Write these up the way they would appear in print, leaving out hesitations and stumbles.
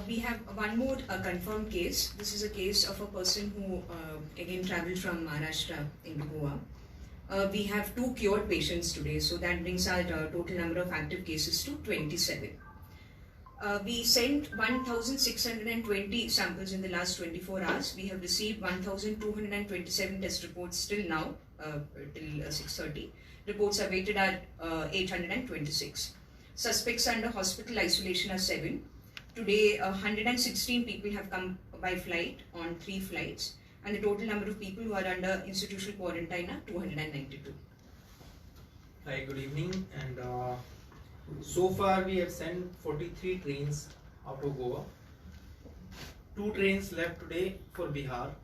We have one more confirmed case. This is a case of a person who again travelled from Maharashtra into Goa. We have 2 cured patients today, so that brings our total number of active cases to 27. We sent 1,620 samples in the last 24 hours. We have received 1,227 test reports till now, till 6:30. Reports awaited are 826. Suspects under hospital isolation are 7. Today, 116 people have come by flight on 3 flights, and the total number of people who are under institutional quarantine are 292. Hi, good evening. And so far we have sent 43 trains out of Goa. 2 trains left today for Bihar.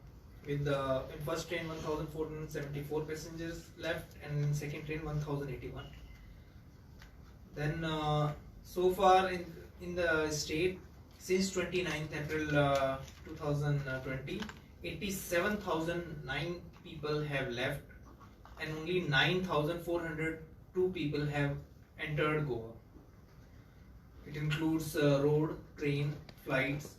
With in first train 1,474 passengers left, and in second train 1,081. Then so far in the state, since 29th April 2020, 87,009 people have left, and only 9,402 people have entered Goa. It includes road, train, flights.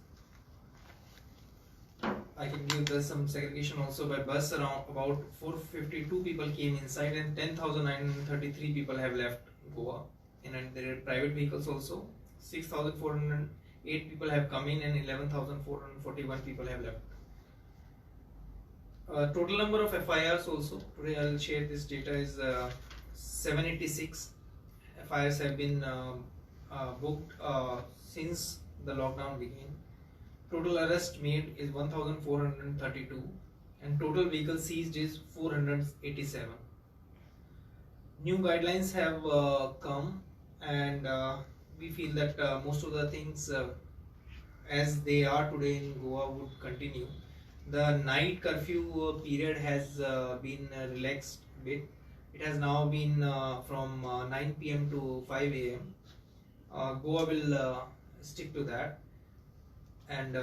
I can give some segregation also by bus. Around about 452 people came inside, and 10,933 people have left Goa. And there are private vehicles also. 6,408 people have come in, and 11,441 people have left. Total number of FIRs also, today I will share this data, is 786 FIRs have been booked since the lockdown began. Total arrest made is 1,432, and total vehicle seized is 487. New guidelines have come, and we feel that most of the things as they are today in Goa would continue. The night curfew period has been relaxed a bit. It has now been from 9 p.m. to 5 a.m. Goa will stick to that, and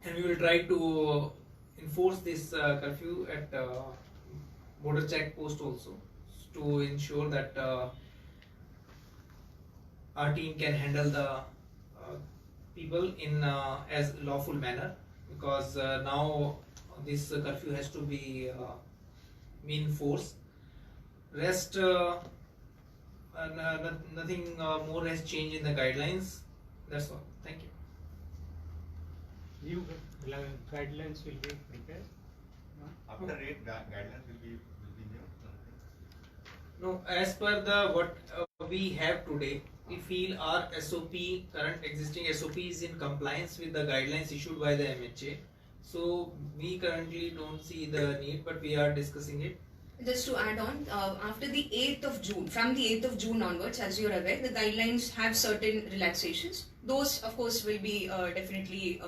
we will try to enforce this curfew at border check post also, to ensure that our team can handle the people in as lawful manner, because now this curfew has to be in force. Rest nothing more has changed in the guidelines. That's all. Thank you. New guidelines will be prepared. After rate guidelines will be new. No, as per the what we have today, we feel our SOP, current existing SOP, is in compliance with the guidelines issued by the MHA. So we currently don't see the need, but we are discussing it. Just to add on, after the 8th of June, from the 8th of June onwards, as you are aware, the guidelines have certain relaxations. Those, of course, will be definitely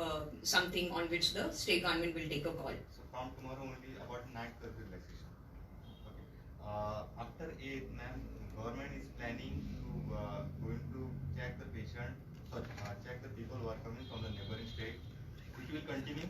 something on which the state government will take a call. So from tomorrow only about night curfew relaxation. Okay. After 8th, ma'am, government is planning to going to check the patient, check the people who are coming from the neighboring state. It will continue.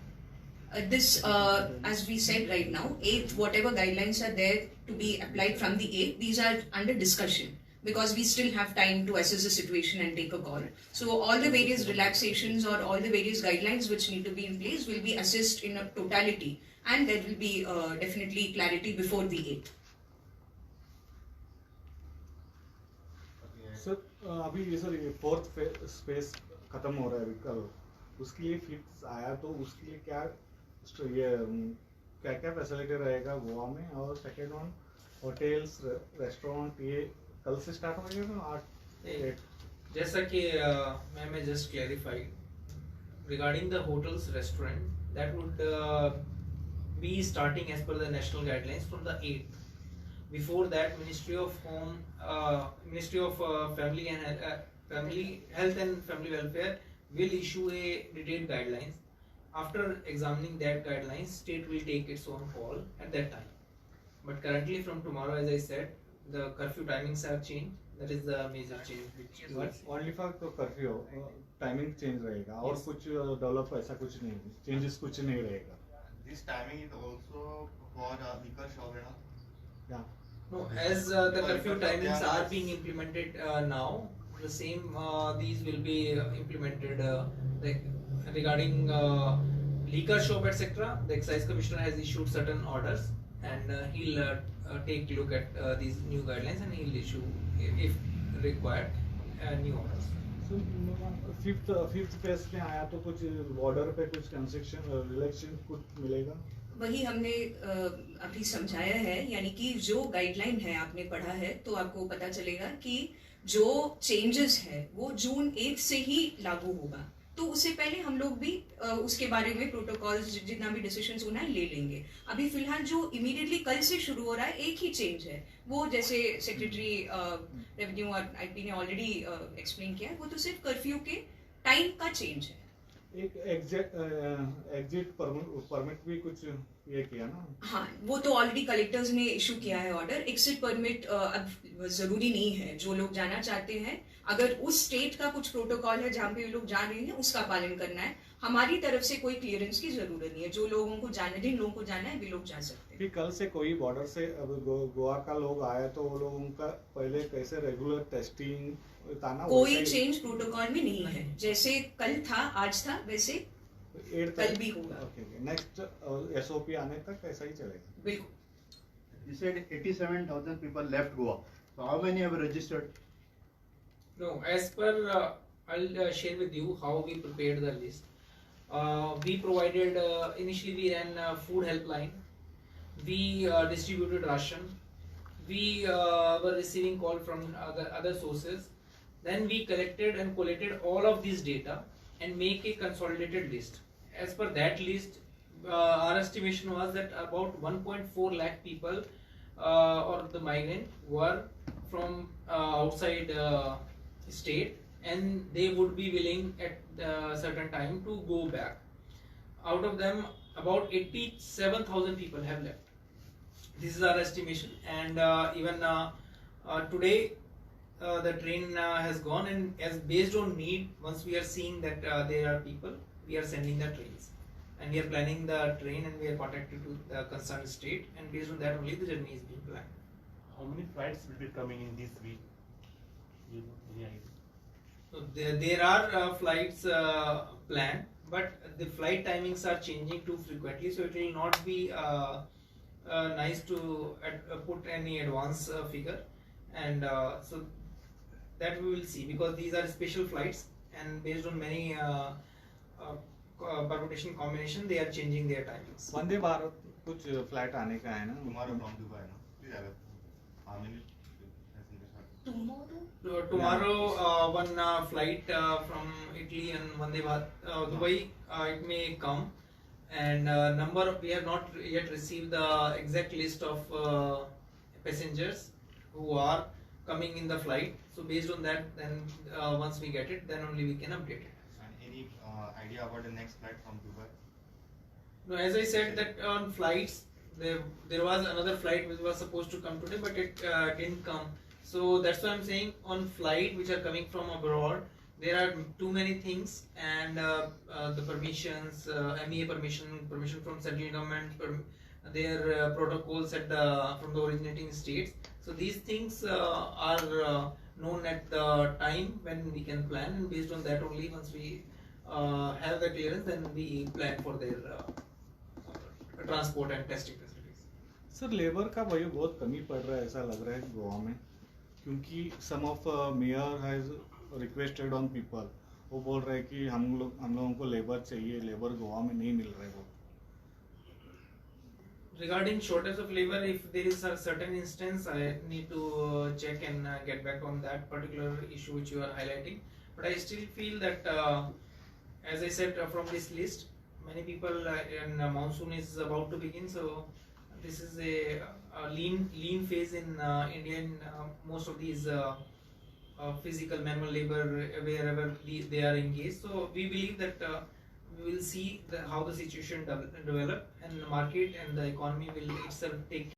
As we said right now, 8th, whatever guidelines are there to be applied from the 8th, these are under discussion, because we still have time to assess the situation and take a call. So all the various relaxations or all the various guidelines which need to be in place will be assessed in a totality, and there will be definitely clarity before the 8th. Sir अभी sir ये fourth space खत्म हो रहा है कल, उसके लिए fix आया, तो उसके लिए क्या ये क्या क्या फैसिलिटी रहेगा गोवा में? और सेकेंड वन, होटल्स रेस्टोरेंट ये कल से स्टार्ट हो जाएगा ना 8? जैसा कि मैं just clarified regarding the hotels restaurant, that would be starting as per the national guidelines from the 8th. Before that, Ministry of Family Health and Family Welfare will issue a detailed guidelines. After examining that guidelines, state will take its own call at that time. But currently, from tomorrow, as I said, the curfew timings have changed. That is the major change. Only for curfew timing change रहेगा, और कुछ develop ऐसा कुछ नहीं, changes कुछ नहीं रहेगा. This timing is also for liquor shop, No, as the curfew timings are being implemented now, the same these will be implemented. Like regarding liquor shop etc. The excise commissioner has issued certain orders, and he'll take a look at these new guidelines, and he'll issue, if required, new orders. So fifth phase में आया तो कुछ border पे कुछ concession relaxation कुछ मिलेगा? वही हमने अभी समझाया है, यानी कि जो गाइडलाइन है आपने पढ़ा है तो आपको पता चलेगा कि जो चेंजेस है वो जून 8 से ही लागू होगा। तो उससे पहले हम लोग भी उसके बारे में प्रोटोकॉल्स जितना भी डिसीजंस होना है ले लेंगे। अभी फिलहाल जो इमीडिएटली कल से शुरू हो रहा है एक ही चेंज है, वो जैसे सेक्रेटरी रेवेन्यू और आईपी ने ऑलरेडी एक्सप्लेन किया है, वो तो सिर्फ कर्फ्यू के टाइम का चेंज है। एक एग्जिट परमिट भी कुछ ये किया ना? हाँ, वो तो ऑलरेडी कलेक्टर्स ने इशू किया है ऑर्डर। एग्जिट परमिट अब जरूरी नहीं है, जो लोग जाना चाहते हैं अगर उस स्टेट का कुछ प्रोटोकॉल है जहाँ पे लोग जा रहे हैं उसका पालन करना है। हमारी तरफ से कोई क्लियरेंस की जरूरत नहीं है, जो लोगों को जाना, जिन लोगों को जाना है वे लोग जा सकते हैं। फिर कल से कोई बॉर्डर से अब गोवा का लोग आए तो वो लोगों का पहले कैसे रेगुलर टेस्टिंग था, कोई चेंज प्रोटोकॉल में नहीं है, जैसे कल था आज था वैसे कल भी होगा। नेक्स्ट एसओपी आने तक ऐसा ही चलेगा? बिल्कुल। You said 87,000 people left Goa. So how many have registered? No, as per I'll share with you how we prepared the list. We provided initially we ran a food helpline. We distributed ration. We were receiving call from other sources. Then we collected and collated all of this data and make a consolidated list. As per that list, our estimation was that about 1.4 lakh people or the migrant were from outside state, and they would be willing at a certain time to go back. Out of them, about 87,000 people have left. This is our estimation, and even today the train has gone, and as based on need, once we are seeing that there are people, we are sending the trains, and we are planning the train, and we are contacted to the concerned state, and based on that only the journey is being planned. How many flights will be coming in this week? You know, any idea? So there are flights planned, but the flight timings are changing too frequently, so it will not be nice to put any advance figure, and so that we will see, because these are special flights, and based on many permutation combination they are changing their timings. Vande Bharat कुछ flight आने का है ना? Tomorrow from Dubai, no? Please have how many passengers are? Tomorrow one flight from Italy and Vande Bharat Dubai it may come, and number we have not yet received the exact list of passengers who are coming in the flight. So based on that, then once we get it, then only we can update it. And any idea about the next flight from Dubai? No, as I said that on flights, there was another flight which was supposed to come today, but it didn't come. So that's why I'm saying on flight which are coming from abroad, there are too many things, and the permissions, MEA permission from central government, their protocols at from the originating states. So these things are known at the time when we can plan, and based on that only, once we have the clearance, then we plan for their transport and testing facilities. Sir labour का भाई बहुत कमी पड़ रहा है ऐसा लग रहा है गोवा में, क्योंकि some of mayor has requested on people, वो बोल रहे हैं कि हम लोगों को लेबर चाहिए, लेबर गोवा में नहीं मिल रहे वो। Regarding shortage of labor, if there is a certain instance, I need to check and get back on that particular issue which you are highlighting. But I still feel that, as I said, from this list, many people and monsoon is about to begin, so this is a lean phase in India. In most of these physical manual labor, wherever they are engaged. So we believe that we will see how the situation develop, and the market and the economy will itself take